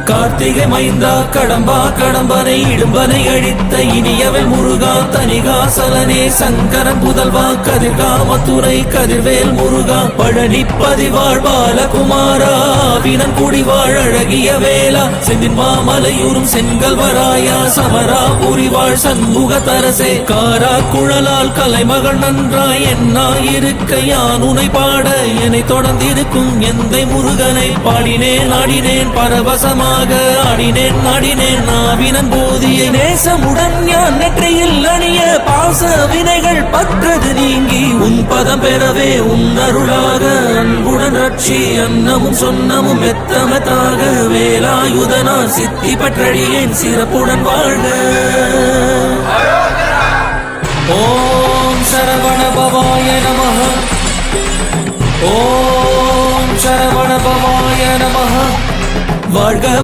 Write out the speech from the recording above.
கார்த்திகை மைந்தா கடம்பா கடம்பனை இடும்பனை அழித்த இனியவன் முருகா தனிகாசலனே சங்கரன் புதல்வா கதிர்காமத்துறை கதிர்வேல் முருகா பழனி பதிவாழ் பாலகுமாரா வினன் குடிவாழ் அழகிய வேளா செந்தின் மாமலையூரும் செங்கல்வராயா சமரா புரிவாழ் சண்முக தரசே காரா குழலால் கலைமகள் நன்றாய் என்னாயிருக்க யான் உனை பாட என்னை தொடர்ந்திருக்கும் எந்தை முருகனை பாடினேன் ஆடினேன் பரவசமாக ஆடினேன் நாடினேன் நாவினன் போதிய நேசமுடன் ஞான் நெற்றியில் அணிய பாச வினைகள் பற்றது நீங்கி உன் பதம் பெறவே உன் அருளாக அன்புடன் ரட்சி அன்னமும் சொன்னமும் மெத்தமத்தாக வேலாயுதனா சித்தி பற்றடியேன் சிறப்புடன் வாழ்க. ஓம் சரவண பவாய நமஹ. ஓம் சரவண பவாய நமஹ. வாழ்க.